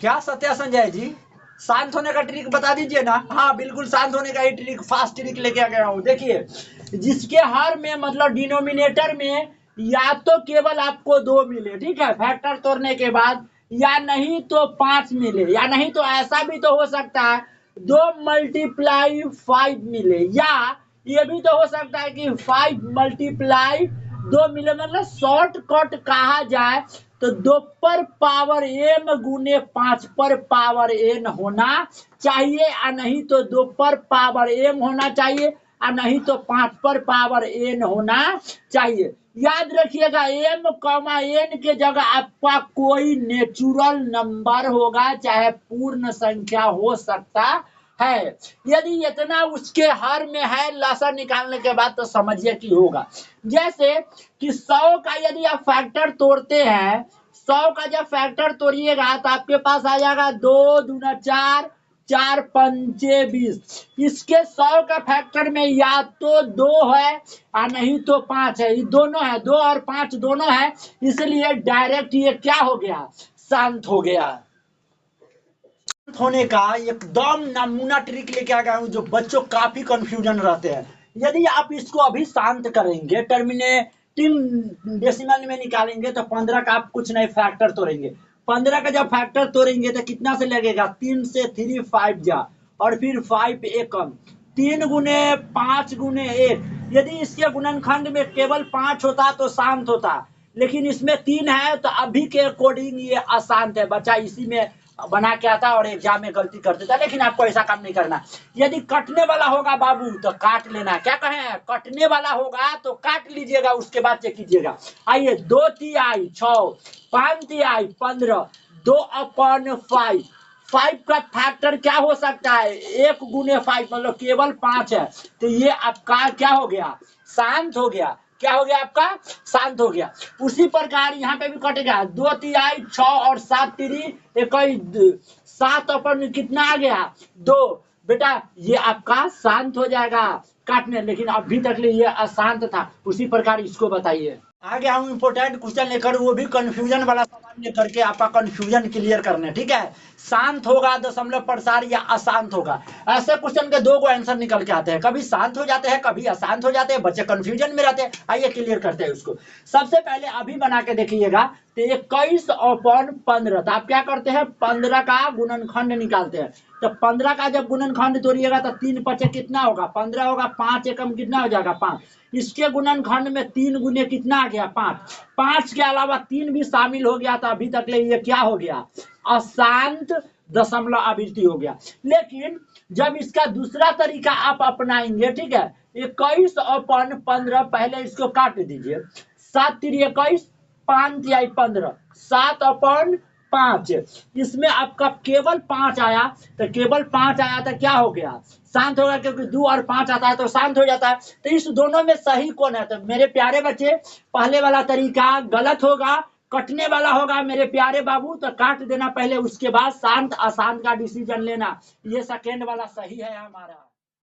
क्या सत्या संजय जी, शांत होने का ट्रिक बता दीजिए ना। हाँ बिल्कुल, शांत होने का ही ट्रिक, फास्ट ट्रिक लेके आ गया हूँ। देखिए, जिसके हर में मतलब डिनोमिनेटर में या तो केवल आपको 2 मिले, ठीक है, फैक्टर तोड़ने के बाद, या नहीं तो 5 मिले, या नहीं तो ऐसा भी तो हो सकता है 2 मल्टीप्लाई 5 मिले, या ये भी तो हो सकता है कि 5 मल्टीप्लाई 2 मिले। मतलब शॉर्टकट कहा जाए तो 2 पर पावर m गुने 5 पर पावर n होना चाहिए, या नहीं तो 2 पर पावर m होना चाहिए, या नहीं तो 5 पर पावर n होना चाहिए। याद रखिएगा, m कॉमा n के जगह आपका कोई नेचुरल नंबर होगा, चाहे पूर्ण संख्या हो सकता है। यदि इतना उसके हर में है, लसा निकालने के बाद तो समझिए कि होगा। जैसे कि 100 का यदि आप फैक्टर तोड़ते हैं, 100 का जब फैक्टर तोड़िएगा तो आपके पास आ जाएगा 2 दूना 4, 4 पंचे 20। इसके 100 का फैक्टर में या तो 2 है या नहीं तो 5 है, ये दोनों है, 2 और 5 दोनों है, इसलिए डायरेक्ट ये क्या हो गया, शांत हो गया। होने का एकदम नमूना ट्रिक लेके आ गया हूं, जो बच्चों काफी कंफ्यूजन रहते हैं। यदि आप इसको अभी शांत करेंगे, टर्मिनेटिंग डेसिमल में निकालेंगे तो 15 का आप कुछ नहीं फैक्टर तोड़ेंगे। 15 का जब फैक्टर तोड़ेंगे तो कितना से लगेगा, 3 से 3 5 जा, और फिर 5 एकम, 3 गुने 5 गुने 1। यदि इसके गुणनखंड में केवल 5 होता तो शांत होता, लेकिन इसमें 3 है तो अभी के अकॉर्डिंग ये अशांत है। बच्चा इसी में बना के आता और एग्जाम में गलती कर देता, लेकिन आपको ऐसा काम नहीं करना। यदि कटने वाला होगा बाबू तो काट लेना, क्या कहें, कटने वाला होगा तो काट लीजिएगा, उसके बाद चेक कीजिएगा। आइए, 2 तिहाई 6, 5 तिहाई 15, 2/5। 5 का फैक्टर क्या हो सकता है, 1 गुने 5, मतलब केवल 5 है, तो ये आपका क्या हो गया, शांत हो गया। क्या हो गया आपका, शांत हो गया। उसी प्रकार यहाँ पे भी कटेगा, 2 तिहाई 6 और 7 तिरी 21, 7 अपन कितना आ गया, 2। बेटा ये आपका शांत हो जाएगा काटने, लेकिन अभी तक लिए ये अशांत था। उसी प्रकार इसको बताइए। आगे हम इंपोर्टेंट क्वेश्चन लेकर, वो भी कंफ्यूजन वाला सवाल लेकर के आपका कंफ्यूजन क्लियर करने, ठीक है। शांत होगा दशमलव प्रसार या अशांत होगा, ऐसे क्वेश्चन के 2 गो आंसर निकल के आते हैं, कभी शांत हो जाते हैं कभी अशांत हो जाते हैं, बच्चे कंफ्यूजन में रहते हैं। आइए क्लियर करते हैं उसको। सबसे पहले अभी बना के देखिएगा, तो 21/15, तो आप क्या करते हैं, 15 का गुणनखंड निकालते हैं। तो 15 का जब गुणनखंड तोड़िएगा तो 3 पचे कितना होगा, 15 होगा, 5 एकम कितना हो जाएगा, 5। इसके गुणनखंड में 3 गुने कितना आ गया, 5। 5 के अलावा 3 भी शामिल हो गया, तो अभी तक ले ये क्या हो गया, अशांत दशमलव आवृत्ति हो गया। लेकिन जब इसका दूसरा तरीका आप अपनाएंगे, ठीक है, 21/15, पहले इसको काट दीजिए, 7 तिरी 21, 5 तिहाई 15, 7/5। इसमें आपका केवल 5 आया, तो केवल 5 आया तो क्या हो गया, शांत होगा, क्योंकि 2 और 5 आता है तो शांत हो जाता है। तो इस दोनों में सही कौन है, तो मेरे प्यारे बच्चे, पहले वाला तरीका गलत होगा, कटने वाला होगा मेरे प्यारे बाबू, तो काट देना पहले, उसके बाद शांत अशांत का डिसीजन लेना। ये सेकेंड वाला सही है हमारा।